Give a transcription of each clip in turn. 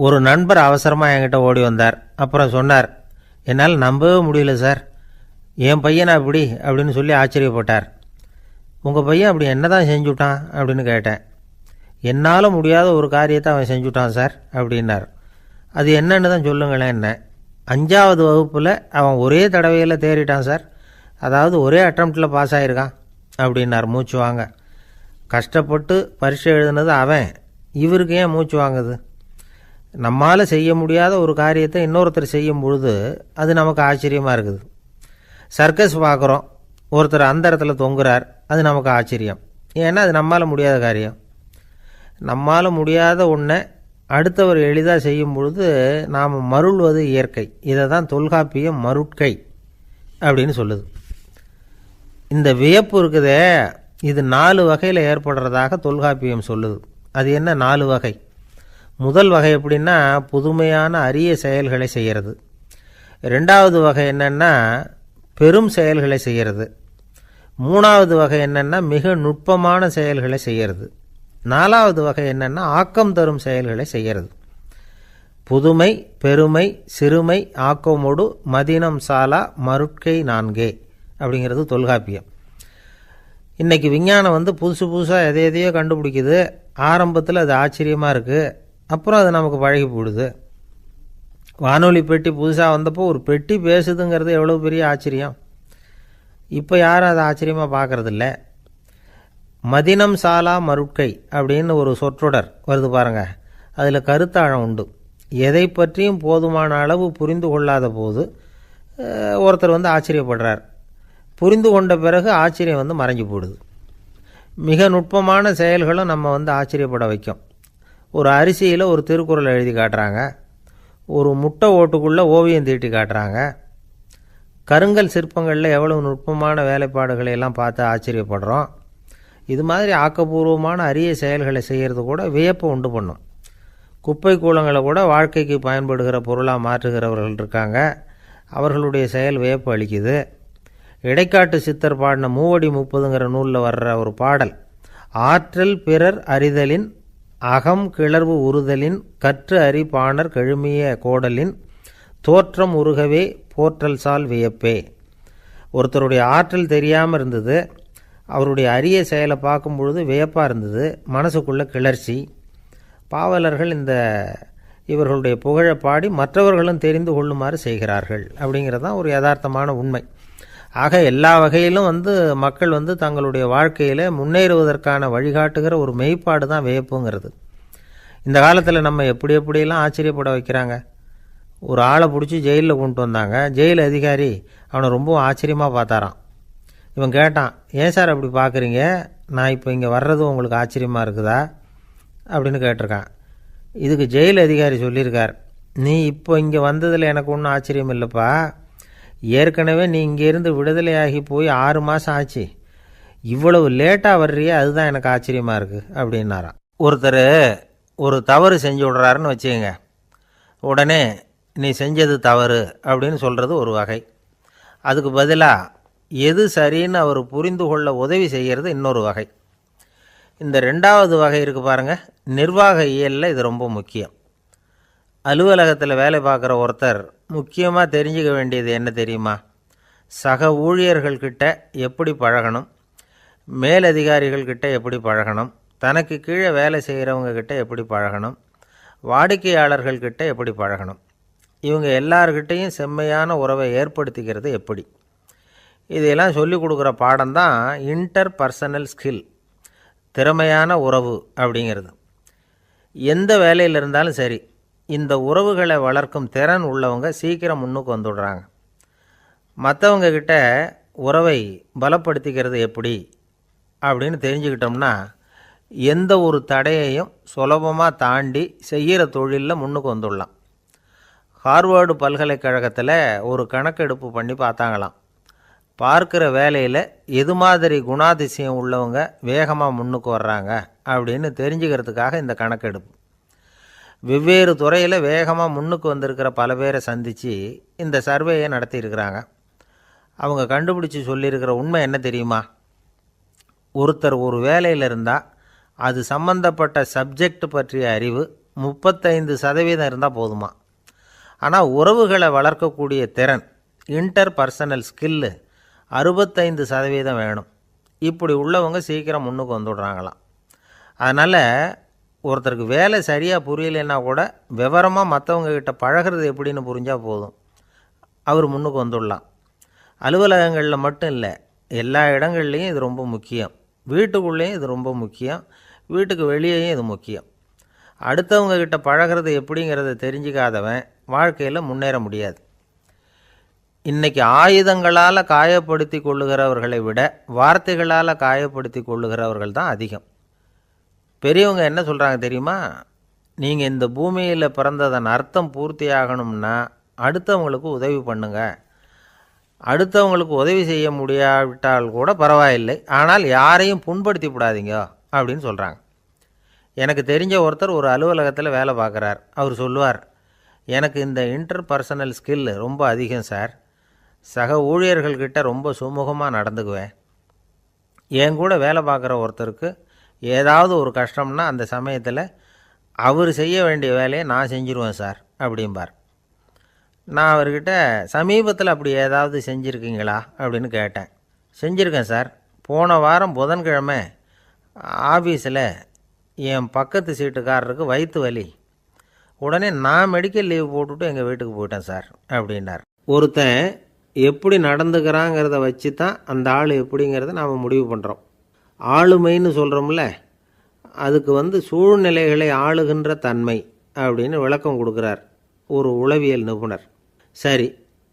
ஒரு நண்பர் அவசரமாக என்கிட்ட ஓடி வந்தார். அப்புறம் சொன்னார், என்னால் நம்பவே முடியல சார், என் பையனா அப்படி அப்படின்னு சொல்லி ஆச்சரியப்பட்டார். உங்கள் பையன் அப்படி என்ன தான் செஞ்சுட்டான் அப்படின்னு கேட்டேன். என்னால் முடியாத ஒரு காரியத்தை அவன் செஞ்சுட்டான் சார் அப்படின்னார். அது என்னன்னு தான் சொல்லுங்களேன். என்ன 5வது வகுப்பில் அவன் ஒரே தடவையில் தேறிட்டான் சார், அதாவது ஒரே அட்டம்ப்டில் பாஸ் ஆகிருக்கான் அப்படின்னார் மூச்சு வாங்க. கஷ்டப்பட்டு பரீட்சை எழுதுனது அவன், இவருக்கு ஏன் மூச்சு வாங்குது? நம்மால் செய்ய முடியாத ஒரு காரியத்தை இன்னொருத்தர் செய்யும் பொழுது அது நமக்கு ஆச்சரியமாக இருக்குது. சர்க்கஸ் பார்க்குறோம், ஒருத்தர் அந்த இடத்துல தொங்குறார், அது நமக்கு ஆச்சரியம். ஏன்னா அது நம்மால் முடியாத காரியம். நம்மால் முடியாத ஒன்றை அடுத்தவர் எளிதாக செய்யும் பொழுது நாம் மருள்வது இயற்கை. இதை தான் தொல்காப்பியம் மருட்கை அப்படின்னு சொல்லுது. இந்த வியப்பு இருக்குதே, இது 4 வகையில் ஏற்படுறதாக தொல்காப்பியம் சொல்லுது. அது என்ன 4 வகை? முதல் வகை எப்படின்னா புதுமையான அரிய செயல்களை செய்கிறது. 2வது வகை என்னென்னா பெரும் செயல்களை செய்கிறது. 3வது வகை என்னென்னா மிக நுட்பமான செயல்களை செய்கிறது. 4வது வகை என்னென்னா ஆக்கம் தரும் செயல்களை செய்கிறது. புதுமை, பெருமை, சிறுமை, ஆக்கமோடு மதினம் சாலா மருட்கை 4 அப்படிங்கிறது தொல்காப்பியம். இன்றைக்கி விஞ்ஞானம் புதுசு புதுசாக எதையோ கண்டுபிடிக்குது. ஆரம்பத்தில் அது ஆச்சரியமாக இருக்குது, அப்புறம் அது நமக்கு பழகி போடுது. வானொலி பெட்டி புதுசாக வந்தப்போ ஒரு பெட்டி பேசுதுங்கிறது எவ்வளோ பெரிய ஆச்சரியம். இப்போ யாரும் அதை ஆச்சரியமாக பார்க்குறதில்ல. மதினம் சாலா மருட்கை அப்படின்னு ஒரு சொற்றொடர் வருது பாருங்கள், அதில் கருத்தாழம் உண்டு. எதை பற்றியும் போதுமான அளவு புரிந்து கொள்ளாத போது ஒருத்தர் ஆச்சரியப்படுறார். புரிந்து கொண்ட பிறகு ஆச்சரியம் மறைஞ்சு போடுது. மிக நுட்பமான செயல்களும் நம்ம ஆச்சரியப்பட வைக்கும். ஒரு அரிசியில் ஒரு திருக்குறள் எழுதி காட்டுறாங்க, ஒரு முட்டை ஓட்டுக்குள்ளே ஓவியம் தீட்டி காட்டுறாங்க. கருங்கல் சிற்பங்களில் எவ்வளவு நுட்பமான வேலைப்பாடுகளை எல்லாம் பார்த்து ஆச்சரியப்படுறோம். இது மாதிரி ஆக்கப்பூர்வமான அரிய செயல்களை செய்கிறது கூட வியப்பை உண்டு பண்ணும். குப்பை கூலங்களை கூட வாழ்க்கைக்கு பயன்படுகிற பொருளாக மாற்றுகிறவர்கள் இருக்காங்க, அவர்களுடைய செயல் வியப்பு அளிக்குது. இடைக்காட்டு சித்தர் பாடின 30 நூலில் வர்ற ஒரு பாடல், ஆற்றல் பிறர் அறிதலின் அகம் கிளர்வு உறுதலின் கற்று அறி பாணர் கெழுமிய கோடலின் தோற்றம் உருகவே போற்றல் சால் வியப்பே. ஒருத்தருடைய ஆற்றல் தெரியாமல் இருந்தது, அவருடைய அரிய செயலை பார்க்கும் பொழுது வியப்பாக இருந்தது, மனசுக்குள்ள கிளர்ச்சி. பாவலர்கள் இவர்களுடைய புகழை பாடி மற்றவர்களும் தெரிந்து கொள்ளுமாறு செய்கிறார்கள் அப்படிங்கிறது தான் ஒரு யதார்த்தமான உண்மை. ஆக எல்லா வகையிலும் மக்கள் தங்களுடைய வாழ்க்கையில் முன்னேறுவதற்கான வழிகாட்டுகிற ஒரு மெய்ப்பாடு தான் வியப்புங்கிறது. இந்த காலத்தில் நம்ம எப்படியெல்லாம் ஆச்சரியப்பட வைக்கிறாங்க. ஒரு ஆளை பிடிச்சி ஜெயிலில் கொண்டு வந்தாங்க. ஜெயில் அதிகாரி அவனை ரொம்ப ஆச்சரியமாக பார்த்தாரான். இவன் கேட்டான், ஏன் சார் அப்படி பார்க்குறீங்க, நான் இப்போ இங்கே வர்றது உங்களுக்கு ஆச்சரியமாக இருக்குதா அப்படின்னு கேட்டிருக்கான். இதுக்கு ஜெயில் அதிகாரி சொல்லியிருக்கார், நீ இப்போ இங்கே வந்ததில் எனக்கு ஒன்றும் ஆச்சரியம் இல்லைப்பா, ஏற்கனவே நீ இங்கேருந்து விடுதலையாகி போய் 6 மாதம் ஆச்சு, இவ்வளவு லேட்டாக வர்றியே அதுதான் எனக்கு ஆச்சரியமாக இருக்குது அப்படின்னாராம். ஒருத்தர் ஒரு தவறு செஞ்சு விடுறாருன்னு வச்சுக்கோங்க, உடனே நீ செஞ்சது தவறு அப்படின்னு சொல்கிறது ஒரு வகை. அதுக்கு பதிலாக எது சரின்னு அவர் புரிந்து கொள்ள உதவி செய்கிறது இன்னொரு வகை. இந்த 2வது வகை இருக்குது பாருங்கள், நிர்வாக இயலில் இது ரொம்ப முக்கியம். அலுவலகத்தில் வேலை பார்க்குற ஒருத்தர் முக்கியமாக தெரிஞ்சுக்க வேண்டியது என்ன தெரியுமா? சக ஊழியர்கள்கிட்ட எப்படி பழகணும், மேலதிகாரிகள்கிட்ட எப்படி பழகணும், தனக்கு கீழே வேலை செய்கிறவங்கக்கிட்ட எப்படி பழகணும், வாடிக்கையாளர்கள்கிட்ட எப்படி பழகணும், இவங்க எல்லார்கிட்டையும் செம்மையான உறவை ஏற்படுத்திக்கிறது எப்படி. இதையெல்லாம் சொல்லிக் கொடுக்குற பாடம் தான் இன்டர் பர்சனல் ஸ்கில், திறமையான உறவு அப்படிங்கிறது. எந்த வேலையில் இருந்தாலும் சரி, இந்த உறவுகளை வளர்க்கும் திறன் உள்ளவங்க சீக்கிரம் முன்னுக்கு வந்துடுறாங்க. மற்றவங்க கிட்ட உறவை பலப்படுத்திக்கிறது எப்படி அப்படின்னு தெரிஞ்சுக்கிட்டோம்னா எந்த ஒரு தடையையும் சுலபமாக தாண்டி செய்கிற தொழிலில் முன்னுக்கு வந்துடலாம். ஹார்வர்டு பல்கலைக்கழகத்தில் ஒரு கணக்கெடுப்பு பண்ணி பார்த்தாங்களாம். பார்க்குற வேலையில் எது மாதிரி குணாதிசயம் உள்ளவங்க வேகமாக முன்னுக்கு வர்றாங்க அப்படின்னு தெரிஞ்சுக்கிறதுக்காக இந்த கணக்கெடுப்பு. வெவ்வேறு துறையில் வேகமாக முன்னுக்கு வந்திருக்கிற பல பேரை சந்தித்து இந்த சர்வேயை நடத்தியிருக்கிறாங்க. அவங்க கண்டுபிடிச்சி சொல்லியிருக்கிற உண்மை என்ன தெரியுமா? ஒருத்தர் ஒரு வேலையில் இருந்தால் அது சம்பந்தப்பட்ட சப்ஜெக்ட் பற்றிய அறிவு 35% இருந்தால் போதுமா. ஆனால் உறவுகளை வளர்க்கக்கூடிய திறன், இன்டர் பர்சனல் ஸ்கில்லு 65% வேணும். இப்படி உள்ளவங்க சீக்கிரம் முன்னுக்கு வந்துடுறாங்களாம். அதனால் ஒருத்தருக்கு வேலை சரியாக புரியலைன்னா கூட விவரமாக மற்றவங்கக்கிட்ட பழகிறது எப்படின்னு புரிஞ்சால் போதும், அவர் முன்னுக்கு வந்துடலாம். அலுவலகங்களில் மட்டும் இல்லை, எல்லா இடங்கள்லேயும் இது ரொம்ப முக்கியம். வீட்டுக்குள்ளேயும் இது ரொம்ப முக்கியம், வீட்டுக்கு வெளியேயும் இது முக்கியம். அடுத்தவங்கக்கிட்ட பழகிறது எப்படிங்கிறத தெரிஞ்சிக்காதவன் வாழ்க்கையில் முன்னேற முடியாது. இன்றைக்கி ஆயுதங்களால் காயப்படுத்தி கொள்ளுகிறவர்களை விட வார்த்தைகளால் காயப்படுத்தி கொள்ளுகிறவர்கள் தான் அதிகம். பெரியவங்க என்ன சொல்கிறாங்க தெரியுமா? நீங்கள் இந்த பூமியில் பிறந்ததன் அர்த்தம் பூர்த்தி ஆகணும்னா அடுத்தவங்களுக்கு உதவி பண்ணுங்க. அடுத்தவங்களுக்கு உதவி செய்ய முடியாவிட்டால் கூட பரவாயில்லை, ஆனால் யாரையும் புண்படுத்தி விடாதீங்க அப்படின்னு சொல்கிறாங்க. எனக்கு தெரிஞ்ச ஒருத்தர் ஒரு அலுவலகத்தில் வேலை பார்க்குறார். அவர் சொல்லுவார், எனக்கு இந்த இன்டர் பர்சனல் ஸ்கில் ரொம்ப அதிகம் சார். சக ஊழியர்கள்கிட்ட ரொம்ப சுமூகமாக நடந்துக்குவேன். என் கூட வேலை பார்க்குற ஒருத்தருக்கு ஏதாவது ஒரு கஷ்டம்னா அந்த சமயத்தில் அவர் செய்ய வேண்டிய வேலையை நான் செஞ்சுருவேன் சார் அப்படிம்பார். நான் அவர்கிட்ட சமீபத்தில் அப்படி ஏதாவது செஞ்சுருக்கீங்களா அப்படின்னு கேட்டேன். செஞ்சுருக்கேன் சார். போன வாரம் புதன்கிழமை ஆஃபீஸில் என் பக்கத்து சீட்டுக்காரருக்கு வயிற்று வலி. உடனே நான் மெடிக்கல் லீவ் போட்டுவிட்டு எங்கள் வீட்டுக்கு போயிட்டேன் சார் அப்படின்னார். ஒருத்தன் எப்படி நடந்துக்கிறாங்கிறத வச்சு தான் அந்த ஆள் எப்படிங்கிறத நாம் முடிவு பண்ணுறோம். ஆளுமைன்னு சொல்கிறோம்ல, அதுக்கு சூழ்நிலைகளை ஆளுகின்ற தன்மை அப்படின்னு விளக்கம் கொடுக்குறார் ஒரு உளவியல் நிபுணர். சரி,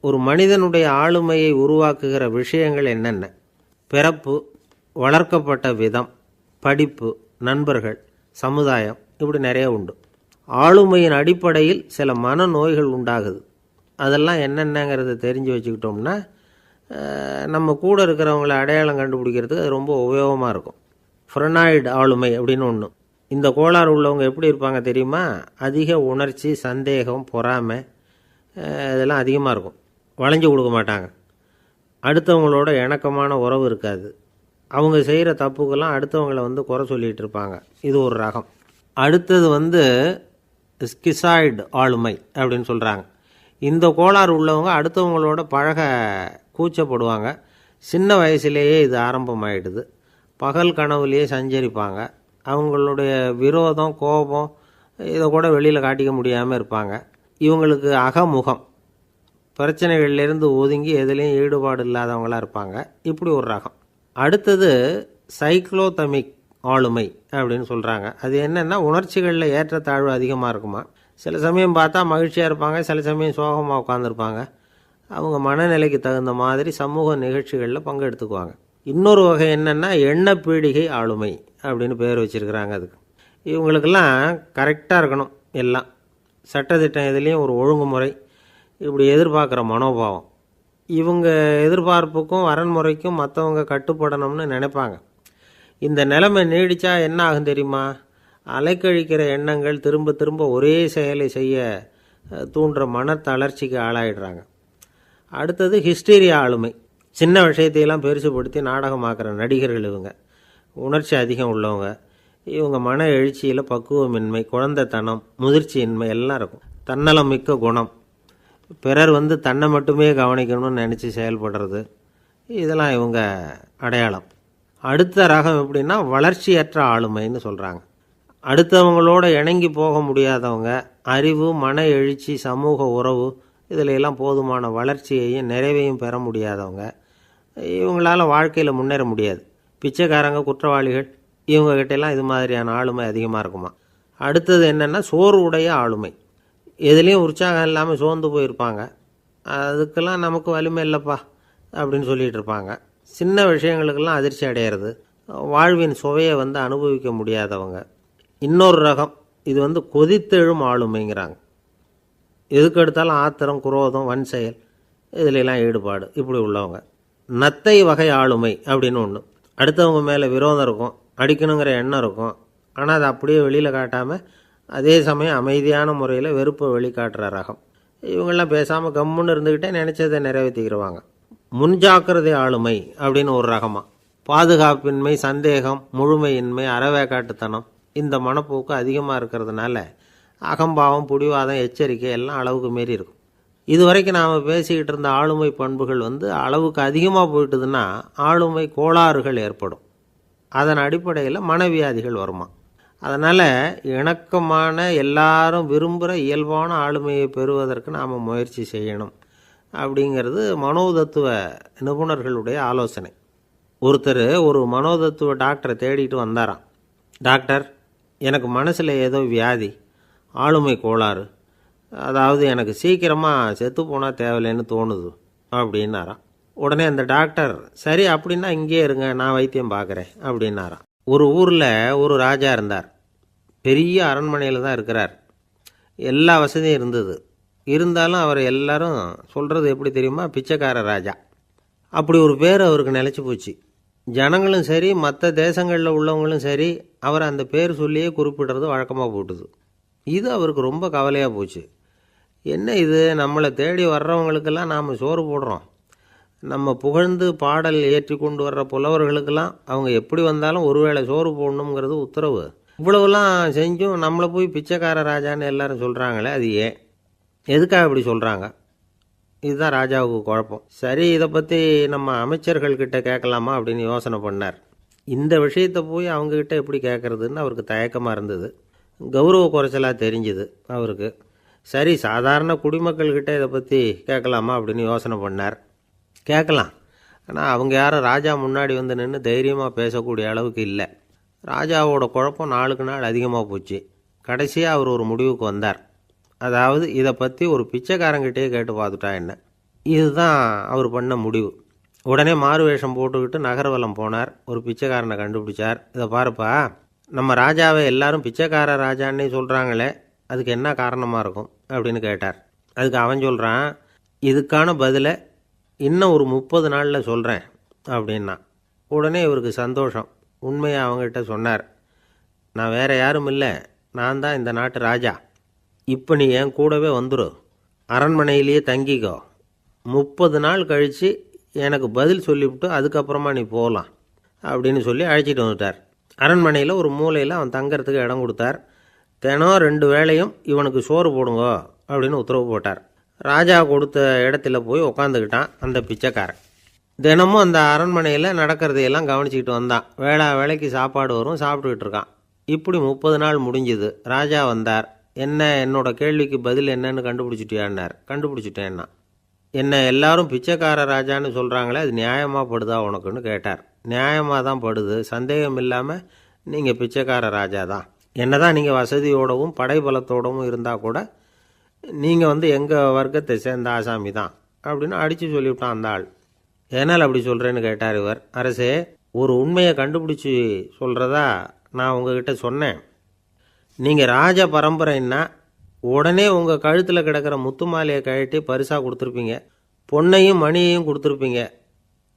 ஒரு மனிதனுடைய ஆளுமையை உருவாக்குகிற விஷயங்கள் என்னென்ன? பிறப்பு, வளர்க்கப்பட்ட விதம், படிப்பு, நண்பர்கள், சமுதாயம், இப்படி நிறைய உண்டு. ஆளுமையின் அடிப்படையில் சில மனநோய்கள் உண்டாகுது. அதெல்லாம் என்னென்னங்கிறத தெரிஞ்சு வச்சுக்கிட்டோம்னா நம்ம கூட இருக்கிறவங்கள அடையாளம் கண்டுபிடிக்கிறதுக்கு அது ரொம்ப உபயோகமாக இருக்கும். ஃப்ரெனாய்டு ஆளுமை அப்படின்னு ஒன்று. இந்த கோளாறு உள்ளவங்க எப்படி இருப்பாங்க தெரியுமா? அதிக உணர்ச்சி, சந்தேகம், பொறாமை இதெல்லாம் அதிகமாக இருக்கும். வளைஞ்சு கொடுக்க மாட்டாங்க. அடுத்தவங்களோட இணக்கமான உறவு இருக்காது. அவங்க செய்கிற தப்புக்கெல்லாம் அடுத்தவங்களை குறை சொல்லிகிட்டு இருப்பாங்க. இது ஒரு ரகம். அடுத்தது ஸ்கிசாய்டு ஆளுமை அப்படின்னு சொல்கிறாங்க. இந்த கோளாறு உள்ளவங்க அடுத்தவங்களோட பழக கூச்சப்படுவாங்க. சின்ன வயசுலேயே இது ஆரம்பமாயிடுது. பகல் கனவுலேயே சஞ்சரிப்பாங்க. அவங்களுடைய விரோதம், கோபம் இதை கூட வெளியில் காட்டிக்க முடியாமல் இருப்பாங்க. இவங்களுக்கு அகமுகம், பிரச்சனைகள்லேருந்து ஒதுங்கி எதுலேயும் ஈடுபாடு இல்லாதவங்களாக இருப்பாங்க. இப்படி ஒரு ரகம். அடுத்தது சைக்ளோதமிக் ஆளுமை அப்படின்னு சொல்கிறாங்க. அது என்னென்னா உணர்ச்சிகளில் ஏற்றத்தாழ்வு அதிகமாக இருக்குமா. சில சமயம் பார்த்தா மகிழ்ச்சியாக இருப்பாங்க, சில சமயம் சோகமாக உட்காந்துருப்பாங்க. அவங்க மனநிலைக்கு தகுந்த மாதிரி சமூக நிகழ்ச்சிகளில் பங்கெடுத்துக்குவாங்க. இன்னொரு வகை என்னென்னா எண்ணப்பீடிகை ஆளுமை அப்படின்னு பேர் வச்சுருக்கிறாங்க. அதுக்கு இவங்களுக்கெல்லாம் கரெக்டாக இருக்கணும். எல்லாம் சட்டத்திட்டம், இதுலேயும் ஒரு ஒழுங்குமுறை, இப்படி எதிர்பார்க்குற மனோபாவம். இவங்க எதிர்பார்ப்புக்கும் வரன்முறைக்கும் மற்றவங்க கட்டுப்படணும்னு நினைப்பாங்க. இந்த நிலைமை நீடித்தா என்ன ஆகும் தெரியுமா? அலைக்கழிக்கிற எண்ணங்கள் திரும்ப திரும்ப ஒரே செயலை செய்ய தூண்டுற மனத்தளர்ச்சிக்கு ஆளாயிடுறாங்க. அடுத்தது ஹிஸ்டீரியா ஆளுமை. சின்ன விஷயத்தையெல்லாம் பெருசுப்படுத்தி நாடகமாக்குற நடிகர்கள் இவங்க. உணர்ச்சி அதிகம் உள்ளவங்க. இவங்க மன எழுச்சியில் பக்குவமின்மை, குழந்தைத்தனம், முதிர்ச்சியின்மை எல்லாம் இருக்கும். தன்னலம் மிக்க குணம். பிறர் தன்னை மட்டுமே கவனிக்கணும்னு நினச்சி செயல்படுறது, இதெல்லாம் இவங்க அடையாளம். அடுத்த ரகம் எப்படின்னா வளர்ச்சியற்ற ஆளுமைன்னு சொல்கிறாங்க. அடுத்தவங்களோட இணங்கி போக முடியாதவங்க, அறிவு, மன எழுச்சி, சமூக உறவு இதில் எல்லாம் போதுமான வளர்ச்சியையும் நிறைவையும் பெற முடியாதவங்க. இவங்களால வாழ்க்கையில் முன்னேற முடியாது. பிச்சைக்காரங்க, குற்றவாளிகள், இவங்ககிட்டெல்லாம் இது மாதிரியான ஆளுமை அதிகமாக இருக்குமா. அடுத்தது என்னென்னா சோர்வுடைய ஆளுமை. எதுலேயும் உற்சாகம் இல்லாமல் சோர்ந்து போயிருப்பாங்க. அதுக்கெல்லாம் நமக்கு வலிமை இல்லைப்பா அப்படின்னு சொல்லிகிட்டு இருப்பாங்க. சின்ன விஷயங்களுக்கெல்லாம் அதிர்ச்சி அடையிறது, வாழ்வின் சுவையை அனுபவிக்க முடியாதவங்க. இன்னொரு ரகம் இது கொதித்தெழும் ஆளுமைங்கிறாங்க. எதுக்கு எடுத்தாலும் ஆத்திரம், குரோதம், வன் செயல் இதிலெல்லாம் ஈடுபாடு, இப்படி உள்ளவங்க. நத்தை வகை ஆளுமை அப்படின்னு ஒன்று. அடுத்தவங்க மேலே விரோதம் இருக்கும், அடிக்கணுங்கிற எண்ணம் இருக்கும். ஆனால் அதை அப்படியே வெளியில் காட்டாமல் அதே சமயம் அமைதியான முறையில் வெறுப்பை வெளிக்காட்டுற ரகம். இவங்கெல்லாம் பேசாமல் கம்முன்னு இருந்துக்கிட்டே நினச்சதை நிறைவேற்றிக்கிடுவாங்க. முன்ஜாக்கிரதை ஆளுமை அப்படின்னு ஒரு ரகமாக. பாதுகாப்பின்மை, சந்தேகம், முழுமையின்மை, அறவேக்காட்டுத்தனம் இந்த மனப்போக்கு அதிகமாக இருக்கிறதுனால அகம்பாவம், பிடிவாதம், எச்சரிக்கை எல்லாம் அளவுக்கு மீறி இருக்கும். இதுவரைக்கும் நாம் பேசிக்கிட்டு இருந்த ஆளுமை பண்புகள் அளவுக்கு அதிகமாக போயிட்டுதுன்னா ஆளுமை கோளாறுகள் ஏற்படும். அதன் அடிப்படையில் மனவியாதிகள் வருமா. அதனால் இணக்கமான எல்லாரும் விரும்புகிற இயல்பான ஆளுமையை பெறுவதற்கு நாம் முயற்சி செய்யணும் அப்படிங்கிறது மனோதத்துவ நிபுணர்களுடைய ஆலோசனை. ஒருத்தர் ஒரு மனோதத்துவ டாக்டரை தேடிட்டு வந்தாராம். டாக்டர், எனக்கு மனசில் ஏதோ வியாதி, ஆளுமை கோளாறு, அதாவது எனக்கு சீக்கிரமாக செத்து போனால் தேவையில்லைன்னு தோணுது அப்படின்னாராம். உடனே அந்த டாக்டர், சரி அப்படின்னா இங்கே இருங்க, நான் வைத்தியம் பார்க்குறேன் அப்படின்னாராம். ஒரு ஊரில் ஒரு ராஜா இருந்தார். பெரிய அரண்மனையில் தான் இருக்கிறார். எல்லா வசதியும் இருந்தது. இருந்தாலும் அவர் எல்லாரும் சொல்கிறது எப்படி தெரியுமா, பிச்சைக்கார ராஜா. அப்படி ஒரு பேர் அவருக்கு நிலச்சி போச்சு. ஜனங்களும் சரி, மற்ற தேசங்களில் உள்ளவங்களும் சரி, அவர் அந்த பேர் சொல்லியே குறிப்பிடுறது வழக்கமாக போட்டுது. இது அவருக்கு ரொம்ப கவலையாக போச்சு. என்ன இது, நம்மளை தேடி வர்றவங்களுக்கெல்லாம் நாம் சோறு போடுறோம், நம்ம புகழ்ந்து பாடல் ஏற்றி கொண்டு வர்ற புலவர்களுக்கெல்லாம் அவங்க எப்படி வந்தாலும் ஒருவேளை சோறு போடணுங்கிறது உத்தரவு. இவ்வளவுலாம் செஞ்சும் நம்மளை போய் பிச்சைக்கார ராஜான்னு எல்லாரும் சொல்கிறாங்களே, அது ஏன், எதுக்காக இப்படி சொல்கிறாங்க? இதுதான் ராஜாவுக்கு குழப்பம். சரி, இதை பற்றி நம்ம அமைச்சர்கள்கிட்ட கேட்கலாமா அப்படின்னு யோசனை பண்ணார். இந்த விஷயத்தை போய் அவங்கக்கிட்ட எப்படி கேட்குறதுன்னு அவருக்கு தயக்கமாக இருந்தது. கௌரவ குறைச்சலாக தெரிஞ்சுது அவருக்கு. சரி, சாதாரண குடிமக்கள்கிட்ட இதை பற்றி கேட்கலாமா அப்படின்னு யோசனை பண்ணார். கேட்கலாம், ஆனால் அவங்க யாரும் ராஜா முன்னாடி நின்று தைரியமாக பேசக்கூடிய அளவுக்கு இல்லை. ராஜாவோட குழப்பம் நாளுக்கு நாள் அதிகமாக போச்சு. கடைசியாக அவர் ஒரு முடிவுக்கு வந்தார். அதாவது இதை பற்றி ஒரு பிச்சைக்காரங்கிட்டே கேட்டு பார்த்துட்டா என்ன. இதுதான் அவர் பண்ண முடிவு. உடனே மாறு வேஷம் போட்டுக்கிட்டு நகர்வலம் போனார். ஒரு பிச்சைக்காரனை கண்டுபிடிச்சார். இதை பாருப்பா, நம்ம ராஜாவை எல்லாரும் பிச்சைக்கார ராஜான்னே சொல்கிறாங்களே, அதுக்கு என்ன காரணமாக இருக்கும் அப்படின்னு கேட்டார். அதுக்கு அவன் சொல்கிறான், இதுக்கான பதிலை இன்னும் ஒரு 30 நாளில் சொல்கிறேன் அப்படின்னா. உடனே இவருக்கு சந்தோஷம். உண்மையை அவங்ககிட்ட சொன்னார். நான் வேறு யாரும் இல்லை, நான் தான் இந்த நாட்டு ராஜா. இப்போ நீ என் கூடவே வந்துடும், அரண்மனையிலேயே தங்கிக்கோ. 30 நாள் கழித்து எனக்கு பதில் சொல்லிவிட்டு அதுக்கப்புறமா நீ போகலாம் அப்படின்னு சொல்லி அழைச்சிட்டு வந்துட்டார். அரண்மனையில் ஒரு மூலையில் அவன் தங்கறதுக்கு இடம் கொடுத்தார். தினம் 2 வேளையும் இவனுக்கு சோறு போடுங்க அப்படின்னு உத்தரவு போட்டார். ராஜா கொடுத்த இடத்துல போய் உக்காந்துக்கிட்டான் அந்த பிச்சைக்காரன். தினமும் அந்த அரண்மனையில் நடக்கிறதையெல்லாம் கவனிச்சிக்கிட்டு வந்தான். வேளைக்கு சாப்பாடு வரும், சாப்பிட்டுக்கிட்டு இருக்கான். இப்படி 30 நாள் முடிஞ்சுது. ராஜா வந்தார். என்ன, என்னோட கேள்விக்கு பதில் என்னன்னு கண்டுபிடிச்சிட்டியான்னார். கண்டுபிடிச்சிட்டேன்னா. என்ன எல்லாரும் பிச்சைக்கார ராஜான்னு சொல்கிறாங்களே, அது நியாயமாக படுதா உனக்குன்னு கேட்டார். நியாயமாக தான் படுது, சந்தேகம் இல்லாமல் நீங்கள் பிச்சைக்கார ராஜா தான். என்ன தான் நீங்கள் வசதியோடவும் படைபலத்தோடவும் இருந்தால் கூட நீங்கள் எங்கள் வர்க்கத்தை சேர்ந்த ஆசாமி தான் அப்படின்னு அடித்து சொல்லிவிட்டான் அந்த ஆள். ஏனால் அப்படி சொல்கிறேன்னு கேட்டார் இவர். அரசே, ஒரு உண்மையை கண்டுபிடிச்சி சொல்கிறதா நான் உங்ககிட்ட சொன்னேன். நீங்கள் ராஜ பரம்பரைன்னா உடனே உங்கள் கழுத்தில் கிடக்கிற முத்து மாலையை கழட்டி பரிசாக கொடுத்துருப்பீங்க, பொன்னையும் மணியையும் கொடுத்துருப்பீங்க.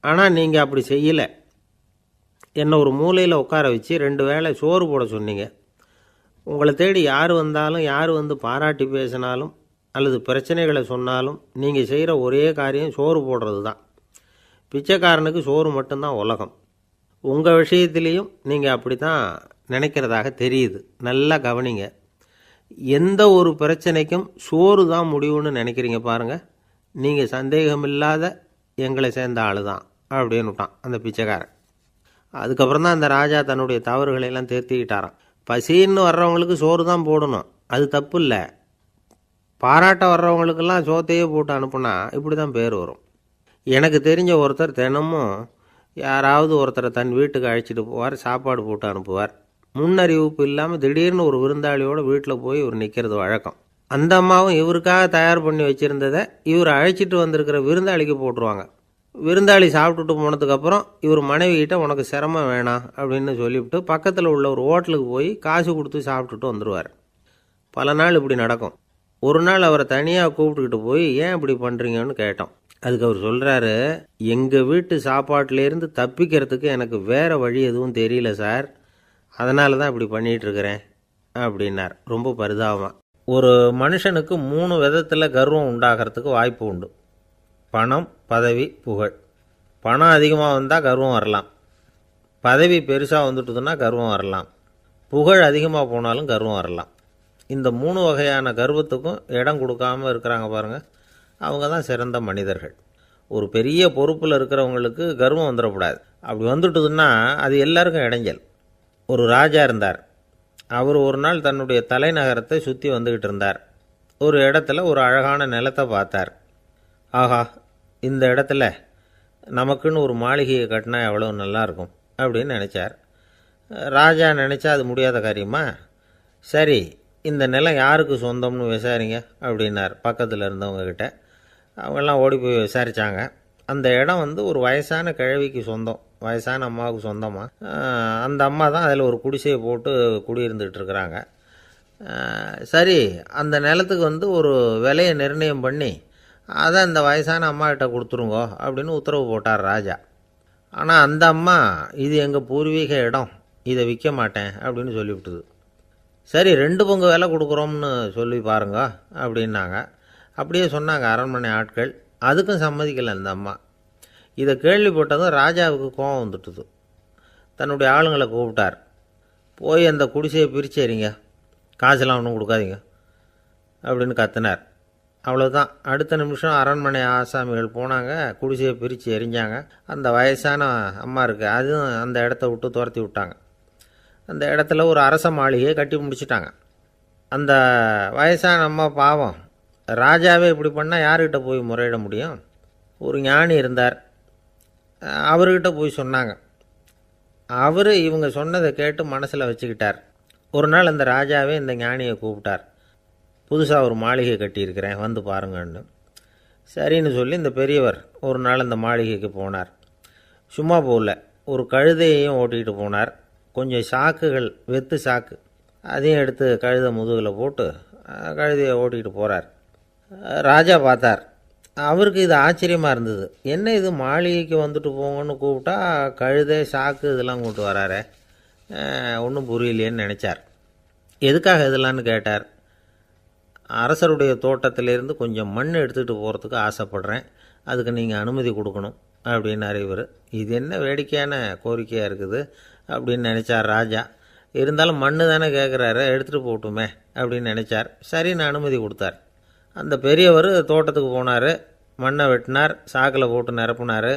ஆனால் நீங்கள் அப்படி செய்யலை. என்னை ஒரு மூலையில் உட்கார வச்சு 2 வேளை சோறு போட சொன்னீங்க. உங்களை தேடி யார் வந்தாலும், யார் பாராட்டி பேசினாலும் அல்லது பிரச்சனைகளை சொன்னாலும் நீங்கள் செய்கிற ஒரே காரியம் சோறு போடுறது தான். பிச்சைக்காரனுக்கு சோறு மட்டும்தான் உலகம். உங்கள் விஷயத்திலையும் நீங்கள் அப்படி தான் நினைக்கிறதாக தெரியுது. நல்லா கவனிங்க. எந்த ஒரு பிரச்சனைக்கும் சோறு தான் முடிவுன்னு நினைக்கிறீங்க பாருங்கள். நீங்கள் சந்தேகமில்லாத எங்களை சேர்ந்த ஆள் தான் அப்படின்னு விட்டான் அந்த பிச்சைக்காரன். அதுக்கப்புறம் தான் அந்த ராஜா தன்னுடைய தவறுகளையெல்லாம் தேர்த்திக்கிட்டாராம். பசின்னு வர்றவங்களுக்கு சோறு தான் போடணும், அது தப்பு இல்லை. பாராட்ட வர்றவங்களுக்கெல்லாம் சோத்தையே போட்டு அனுப்புனா இப்படி தான் பேர் வரும். எனக்கு தெரிஞ்ச ஒருத்தர் தினமும் யாராவது ஒருத்தரை தன் வீட்டுக்கு அழைச்சிட்டு போவார், சாப்பாடு போட்டு அனுப்புவார். முன்னறிவிப்பு இல்லாமல் திடீர்னு ஒரு விருந்தாளியோட வீட்டில் போய் இவர் நிற்கிறது வழக்கம். அந்த அம்மாவும் இவருக்காக தயார் பண்ணி வச்சுருந்ததை இவர் அழைச்சிட்டு வந்திருக்கிற விருந்தாளிக்கு போட்டுருவாங்க. விருந்தாளி சாப்பிட்டுட்டு போனதுக்கப்புறம் இவர் மனைவிகிட்ட உனக்கு சிரமம் வேணாம் அப்படின்னு சொல்லிவிட்டு பக்கத்தில் உள்ள ஒரு ஹோட்டலுக்கு போய் காசு கொடுத்து சாப்பிட்டுட்டு வந்துடுவார். பல நாள் இப்படி நடக்கும். ஒரு நாள் அவரை தனியாக கூப்பிட்டுக்கிட்டு போய் ஏன் இப்படி பண்ணுறீங்கன்னு கேட்டோம். அதுக்கு அவர் சொல்கிறாரு, எங்கள் வீட்டு சாப்பாட்டிலேருந்து தப்பிக்கிறதுக்கு எனக்கு வேறு வழி எதுவும் தெரியல சார், அதனால தான் இப்படி பண்ணிகிட்ருக்கிறேன் அப்படின்னார் ரொம்ப பரிதாபமாக. ஒரு மனுஷனுக்கு 3 விதத்தில் கர்வம் உண்டாகிறதுக்கு வாய்ப்பு உண்டு. பணம், பதவி, புகழ். பணம் அதிகமாக வந்தால் கர்வம் வரலாம், பதவி பெருசாக வந்துட்டுதுன்னா கர்வம் வரலாம், புகழ் அதிகமாக போனாலும் கர்வம் வரலாம். இந்த 3 வகையான கர்வத்துக்கும் இடம் கொடுக்காமல் இருக்கிறாங்க பாருங்கள், அவங்க தான் சிறந்த மனிதர்கள். ஒரு பெரிய பொறுப்பில் இருக்கிறவங்களுக்கு கர்வம் வந்துடக்கூடாது. அப்படி வந்துட்டுதுன்னா அது எல்லாருக்கும் இடைஞ்சல். ஒரு ராஜா இருந்தார். அவர் ஒரு நாள் தன்னுடைய தலைநகரத்தை சுற்றி வந்துக்கிட்டு இருந்தார். ஒரு இடத்துல ஒரு அழகான நிலத்தை பார்த்தார். ஆஹா, இந்த இடத்துல நமக்குன்னு ஒரு மாளிகையை கட்டினா எவ்வளோ நல்லாயிருக்கும் அப்படின்னு நினச்சார். ராஜா நினச்சா அது முடியாத காரியமா? சரி, இந்த நிலம் யாருக்கு சொந்தம்னு விசாரிங்க அப்படின்னார் பக்கத்தில் இருந்தவங்கக்கிட்ட. அவங்கெல்லாம் ஓடி போய் விசாரித்தாங்க. அந்த இடம் ஒரு வயசான கிழவிக்கு சொந்தம், வயசான அம்மாவுக்கு சொந்தமாக. அந்த அம்மா தான் அதில் ஒரு குடிசையை போட்டு குடியிருந்துகிட்டு இருக்கிறாங்க. சரி, அந்த நிலத்துக்கு ஒரு விலையை நிர்ணயம் பண்ணி அதை அந்த வயசான அம்மாக்கிட்ட கொடுத்துருங்கோ அப்படின்னு உத்தரவு போட்டார் ராஜா. ஆனால் அந்த அம்மா, இது எங்கள் பூர்வீக இடம், இதை விற்க மாட்டேன் அப்படின்னு சொல்லிவிட்டுது. சரி, 2 பங்கு விலை கொடுக்குறோம்னு சொல்லி பாருங்க அப்படின்னாங்க. அப்படியே சொன்னாங்க அரண்மனை ஆட்கள். அதுக்கும் சம்மதிக்கலை அந்த அம்மா. இதை கேள்விப்பட்டதும் ராஜாவுக்கு கோபம் வந்துட்டுது. தன்னுடைய ஆளுங்களை கூப்பிட்டார். போய் அந்த குடிசையை பிரித்து எறிங்க, காசெல்லாம் ஒன்றும் கொடுக்காதீங்க அப்படின்னு கத்தினார். அவ்வளோதான். அடுத்த நிமிஷம் அரண்மனை ஆசாமிகள் போனாங்க, குடிசையை பிரித்து எரிஞ்சாங்க. அந்த வயசான அம்மா இருக்குது, அதுவும் அந்த இடத்த விட்டு துரத்தி விட்டாங்க. அந்த இடத்துல ஒரு அரச மாளிகையை கட்டி முடிச்சிட்டாங்க. அந்த வயசான அம்மா பாவம், ராஜாவே இப்படி பண்ணால் யார்கிட்ட போய் முறையிட முடியும்? ஒரு ஞானி இருந்தார், அவர்கிட்ட போய் சொன்னாங்க. அவர் இவங்க சொன்னதை கேட்டு மனசில் வச்சுக்கிட்டார். ஒரு நாள் அந்த ராஜாவே இந்த ஞானியை கூப்பிட்டார். புதுசாக ஒரு மாளிகை கட்டியிருக்கிறேன், வந்து பாருங்கன்னு. சரின்னு சொல்லி இந்த பெரியவர் ஒரு நாள் அந்த மாளிகைக்கு போனார். சும்மா போகல, ஒரு கழுதையையும் ஓட்டிகிட்டு போனார். கொஞ்சம் சாக்குகள், வெத்து சாக்கு, அதையும் எடுத்து கழுதை முதுகில் போட்டு கழுதையை ஓட்டிகிட்டு போகிறார். ராஜா பார்த்தார். அவருக்கு இது ஆச்சரியமாக இருந்தது. என்ன இது, மாளிகைக்கு வந்துட்டு போங்கன்னு கூப்பிட்டா கழுதை சாக்கு இதெல்லாம் கூப்பிட்டு வராரே, ஒன்றும் புரியலையேன்னு நினச்சார். எதுக்காக இதெல்லாம்னு கேட்டார். அரசருடைய தோட்டத்திலேருந்து கொஞ்சம் மண் எடுத்துகிட்டு போகிறதுக்கு ஆசைப்படுறேன், அதுக்கு நீங்கள் அனுமதி கொடுக்கணும் அப்படின்னாரு இவர். இது என்ன வேடிக்கையான கோரிக்கையாக இருக்குது அப்படின்னு நினச்சார் ராஜா. இருந்தாலும் மண் தானே கேட்குறாரு, எடுத்துகிட்டு போகட்டுமே அப்படின்னு நினச்சார். சரின்னு அனுமதி கொடுத்தார். அந்த பெரியவர் தோட்டத்துக்கு போனார், மண்ணை வெட்டினார், சாக்கில் போட்டு நிரப்புனார்.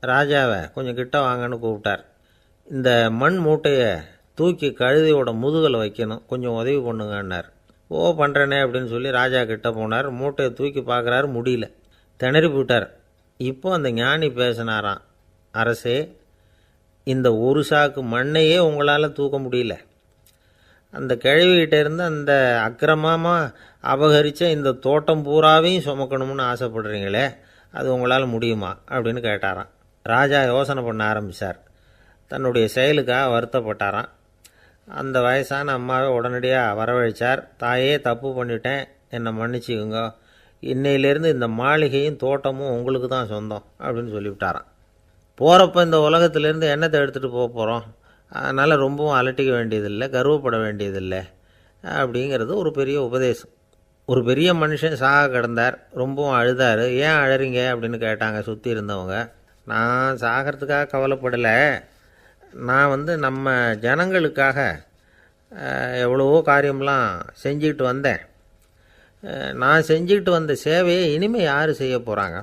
ராஜாவை கொஞ்சம் கிட்ட வாங்கன்னு கூப்பிட்டார். இந்த மண் மூட்டையை தூக்கி கழுதையோட முதுகில் வைக்கணும், கொஞ்சம் உதவி பண்ணுங்கன்னார். ஓ, பண்ணுறேனே அப்படின்னு சொல்லி ராஜா கிட்ட போனார். மூட்டையை தூக்கி பார்க்குறாரு, முடியல, திணறி போயிட்டார். இப்போ அந்த ஞானி பேசினாராம். அரசே, இந்த ஒரு சாக்கு மண்ணையே உங்களால் தூக்க முடியல, அந்த கிழவிகிட்ட இருந்து அந்த அக்கிரமமாக அபகரித்த இந்த தோட்டம் பூராவையும் சுமக்கணும்னு ஆசைப்படுறீங்களே, அது உங்களால் முடியுமா அப்படின்னு கேட்டாராம். ராஜா யோசனை பண்ண ஆரம்பித்தார். தன்னுடைய செயலுக்காக வருத்தப்பட்டாராம். அந்த வயசான அம்மாவை உடனடியாக வரவழைச்சார். தாயே, தப்பு பண்ணிட்டேன், என்னை மன்னிச்சுக்குங்க, இன்னையிலேருந்து இந்த மாளிகையும் தோட்டமும் உங்களுக்கு தான் சொந்தம் அப்படின்னு சொல்லிவிட்டாராம். போகிறப்ப இந்த உலகத்திலேருந்து எண்ணத்தை எடுத்துகிட்டு போக போகிறோம், அதனால் ரொம்பவும் அலட்டிக்க வேண்டியதில்லை, கர்வப்பட வேண்டியதில்லை அப்படிங்கிறது ஒரு பெரிய உபதேசம். ஒரு பெரிய மனுஷன் சாக கிடந்தார், ரொம்பவும் அழுதார். ஏன் அழறீங்க அப்படின்னு கேட்டாங்க சுற்றி இருந்தவங்க. நான் சாகிறதுக்காக கவலைப்படலை, நான் நம்ம ஜனங்களுக்காக எவ்வளவோ காரியம்லாம் செஞ்சுக்கிட்டு வந்தேன். நான் செஞ்சுக்கிட்டு வந்த சேவையை இனிமேல் யார் செய்ய போகிறாங்க,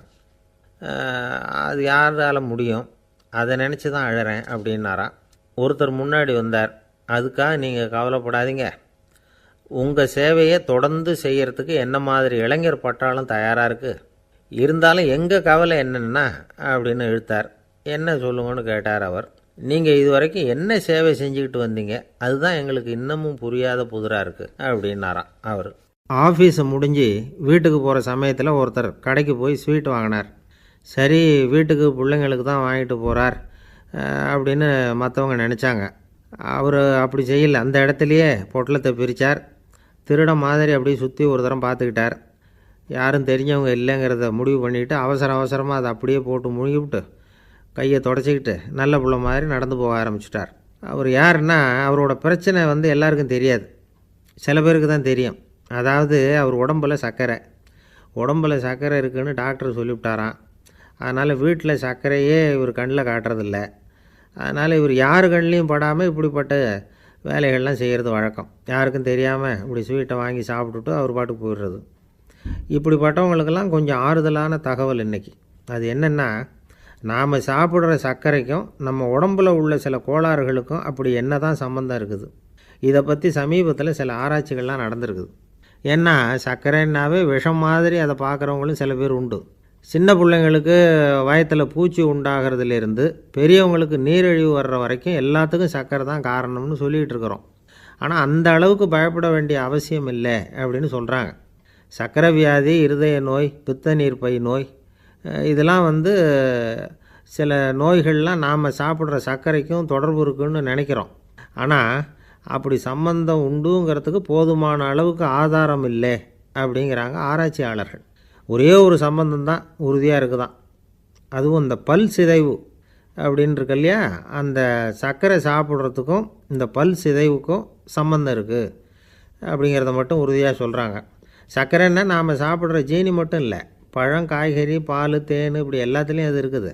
அது யாரால் முடியும், அதை நினச்சி தான் அழறேன் அப்படின்னாராம். ஒருத்தர் முன்னாடி வந்தார். அதுக்காக நீங்கள் கவலைப்படாதீங்க, உங்கள் சேவையை தொடர்ந்து செய்கிறதுக்கு என்ன மாதிரி இளைஞர் பட்டாலும் தயாராக இருக்குது, இருந்தாலும் எங்கள் கவலை என்னென்னா அப்படின்னு இழுத்தார். என்ன சொல்லுங்கன்னு கேட்டார் அவர். நீங்கள் இது வரைக்கும் என்ன சேவை செஞ்சுக்கிட்டு வந்தீங்க, அதுதான் எங்களுக்கு இன்னமும் புரியாத புதிராக இருக்குது அப்படின்னாராம் அவர். ஆஃபீஸை முடிஞ்சு வீட்டுக்கு போகிற சமயத்தில் ஒருத்தர் கடைக்கு போய் ஸ்வீட் வாங்கினார். சரி, வீட்டுக்கு பிள்ளைங்களுக்கு தான் வாங்கிட்டு போகிறார் அப்படின்னு மற்றவங்க நினச்சாங்க. அவர் அப்படி செய்யலை. அந்த இடத்துலையே பொட்டலத்தை பிரித்தார். திருட மாதிரி அப்படியே சுற்றி ஒரு தரம் பார்த்துக்கிட்டார். யாரும் தெரிஞ்சவங்க இல்லைங்கிறத முடிவு பண்ணிவிட்டு அவசரமாக அதை அப்படியே போட்டு முழுகிவிட்டு கையை தொடச்சிக்கிட்டு நல்ல பிள்ளை மாதிரி நடந்து போக ஆரம்பிச்சிட்டார். அவர் யாருன்னா, அவரோட பிரச்சனை எல்லாருக்கும் தெரியாது, சில பேருக்கு தான் தெரியும். அதாவது அவர் உடம்பில் சர்க்கரை இருக்குதுன்னு டாக்டர் சொல்லிவிட்டாராம். அதனால் வீட்டில் சர்க்கரையே இவர் கண்ணில் காட்டுறதில்ல. அதனால் இவர் யார் கண்ணிலையும் படாமல் இப்படிப்பட்ட வேலைகள்லாம் செய்கிறது வழக்கம். யாருக்கும் தெரியாமல் இப்படி ஸ்வீட்டை வாங்கி சாப்பிட்டுட்டு அவர் பாட்டுக்கு போயிடுறது. இப்படிப்பட்டவங்களுக்கெல்லாம் கொஞ்சம் ஆறுதலான தகவல் இன்றைக்கி. அது என்னென்னா, நாம் சாப்பிட்ற சர்க்கரைக்கும் நம்ம உடம்பில் உள்ள சில கோளாறுகளுக்கும் அப்படி என்ன தான் சம்மந்தம் இருக்குது. இதை பற்றி சமீபத்தில் சில ஆராய்ச்சிகள்லாம் நடந்திருக்குது. ஏன்னா சர்க்கரைன்னாவே விஷம் மாதிரி அதை பார்க்குறவங்களும் சில பேர் உண்டு. சின்ன பிள்ளைங்களுக்கு வயத்தில் பூச்சி உண்டாகிறதுலேருந்து பெரியவங்களுக்கு நீரிழிவு வர்ற வரைக்கும் எல்லாத்துக்கும் சர்க்கரை தான் காரணம்னு சொல்லிகிட்டு இருக்கிறோம். ஆனால் அந்த அளவுக்கு பயப்பட வேண்டிய அவசியம் இல்லை அப்படின்னு சொல்கிறாங்க. சர்க்கரை வியாதி, இருதய நோய், பித்த நீர்ப்பை நோய், இதெல்லாம் சில நோய்கள்லாம் நாம் சாப்பிட்ற சர்க்கரைக்கும் தொடர்பு இருக்குன்னு நினைக்கிறோம். ஆனால் அப்படி சம்பந்தம் உண்டுங்கிறதுக்கு போதுமான அளவுக்கு ஆதாரம் இல்லை அப்படிங்கிறாங்க ஆராய்ச்சியாளர்கள். ஒரே ஒரு சம்பந்தம் தான் உறுதியாக இருக்குதான். அதுவும் இந்த பல் சிதைவு அப்படின்னு இருக்கு இல்லையா, அந்த சர்க்கரை சாப்பிட்றதுக்கும் இந்த பல் சிதைவுக்கும் சம்பந்தம் இருக்குது அப்படிங்கிறத மட்டும் உறுதியாக சொல்கிறாங்க. சர்க்கரைன்னா நாம் சாப்பிட்ற ஜீனி மட்டும் இல்லை, பழம், காய்கறி, பால், தேன், இப்படி எல்லாத்துலேயும் அது இருக்குது.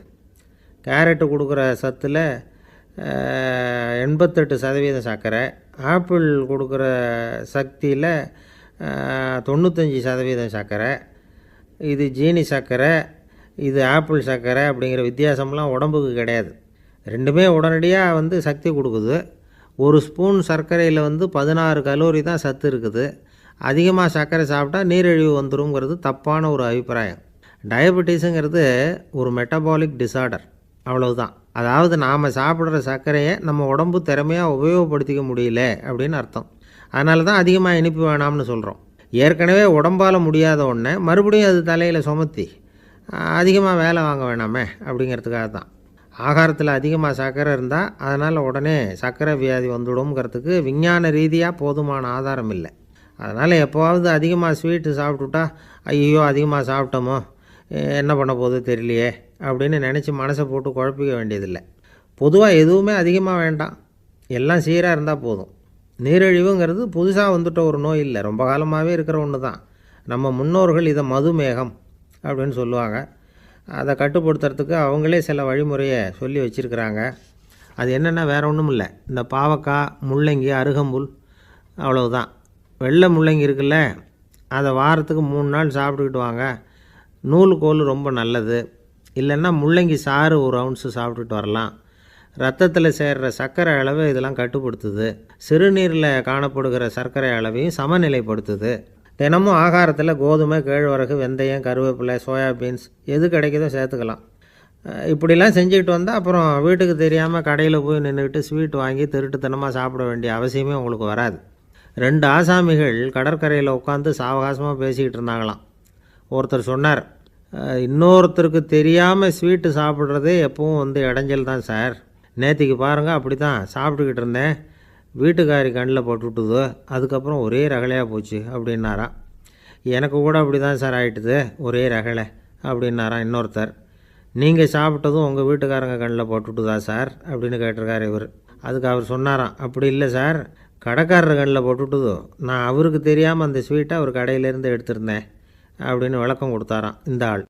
கேரட்டு கொடுக்குற சத்தில் 88% சர்க்கரை, ஆப்பிள் கொடுக்குற சக்தியில் 95% சர்க்கரை. இது ஜீனி சர்க்கரை, இது ஆப்பிள் சர்க்கரை அப்படிங்கிற வித்தியாசம்லாம் உடம்புக்கு கிடையாது. ரெண்டுமே உடனடியாக சக்தி கொடுக்குது. ஒரு ஸ்பூன் சர்க்கரையில் 16 கலோரி தான் சத்து இருக்குது. அதிகமாக சர்க்கரை சாப்பிட்டா நீரிழிவு வந்துருங்கிறது தப்பான ஒரு அபிப்பிராயம். டயபெட்டிஸுங்கிறது ஒரு மெட்டபாலிக் டிஸார்டர், அவ்வளவுதான். அதாவது நாம் சாப்பிட்ற சர்க்கரையை நம்ம உடம்பு திறமையாக உபயோகப்படுத்திக்க முடியல அப்படின்னு அர்த்தம். அதனால தான் அதிகமாக இனிப்பு வேணாம்னு சொல்கிறோம். ஏற்கனவே உடம்பால் முடியாத ஒன்றை மறுபடியும் அது தலையில் சுமத்தி அதிகமாக வேலை வாங்க வேணாமே அப்படிங்கிறதுக்காக தான். ஆகாரத்தில் அதிகமாக சர்க்கரை இருந்தால் அதனால் உடனே சர்க்கரை வியாதி வந்துடும்ங்கிறதுக்கு விஞ்ஞான ரீதியாக போதுமான ஆதாரம் இல்லை. அதனால் எப்போவாவது அதிகமாக ஸ்வீட்டு சாப்பிட்டுட்டா ஐயோ அதிகமாக சாப்பிட்டோமோ, என்ன பண்ண போகுது தெரியலையே அப்படின்னு நினச்சி மனசை போட்டு குழப்பிக்க வேண்டியதில்லை. பொதுவாக எதுவுமே அதிகமாக வேண்டாம், எல்லாம் சீராக இருந்தால் போதும். நீரிழிவுங்கிறது புதுசாக வந்துட்ட ஒரு நோய் இல்லை, ரொம்ப காலமாகவே இருக்கிற ஒன்று தான். நம்ம முன்னோர்கள் இதை மதுமேகம் அப்படின்னு சொல்லுவாங்க. அதை கட்டுப்படுத்துறதுக்கு அவங்களே சில வழிமுறையை சொல்லி வச்சுருக்கிறாங்க. அது என்னென்னா வேறு ஒன்றும் இல்லை, இந்த பாவக்காய், முள்ளங்கி, அருகம்புல், அவ்வளவுதான். வெள்ளை முள்ளங்கி இருக்குல்ல, அதை வாரத்துக்கு 3 நாள் சாப்பிட்டுக்கிட்டு வாங்க. நூலுக்கோல் ரொம்ப நல்லது. இல்லைன்னா முள்ளங்கி சாறு 1 ounce சாப்பிட்டுட்டு வரலாம். ரத்தத்தில் சேர்கிற சர்க்கரை அளவை இதெல்லாம் கட்டுப்படுத்துது. சிறுநீரில் காணப்படுகிற சர்க்கரை அளவையும் சமநிலைப்படுத்துது. தினமும் ஆகாரத்தில் கோதுமை, கேழ்வரகு, வெந்தயம், கருவேப்பிலை, சோயாபீன்ஸ் எது கிடைக்குதோ சேர்த்துக்கலாம். இப்படிலாம் செஞ்சுக்கிட்டு வந்தால் அப்புறம் வீட்டுக்கு தெரியாமல் கடையில் போய் நின்றுக்கிட்டு ஸ்வீட் வாங்கி திருட்டுத்தனமாக சாப்பிட வேண்டிய அவசியமே உங்களுக்கு வராது. 2 ஆசாமிகள் கடற்கரையில் உட்காந்து சாவகாசமாக பேசிக்கிட்டு இருந்தாங்களாம். ஒருத்தர் சொன்னார், இன்னொருத்தருக்கு தெரியாமல் ஸ்வீட்டு சாப்பிட்றதே எப்பவும் இடைஞ்சல் தான் சார். நேற்றுக்கு பாருங்கள், அப்படி தான் சாப்பிட்டுக்கிட்டு இருந்தேன், வீட்டுக்காரி கண்ணில் போட்டுவிட்டுது, அதுக்கப்புறம் ஒரே ரகலையாக போச்சு அப்படின்னாராம். எனக்கு கூட அப்படி தான் சார் ஆகிட்டுது, ஒரே ரகலை அப்படின்னாராம் இன்னொருத்தர். நீங்கள் சாப்பிட்டதும் உங்கள் வீட்டுக்காரங்க கண்ணில் போட்டுவிட்டுதா சார் அப்படின்னு கேட்டிருக்கார் இவர். அதுக்கு அவர் சொன்னாராம், அப்படி இல்லை சார், கடைக்காரர் கண்ணில் போட்டுவிட்டுதோ, நான் அவருக்கு தெரியாமல் அந்த ஸ்வீட்டை அவர் கடையிலேருந்து எடுத்திருந்தேன் அப்படின்னு விளக்கம் கொடுத்தாராம் இந்த ஆள்.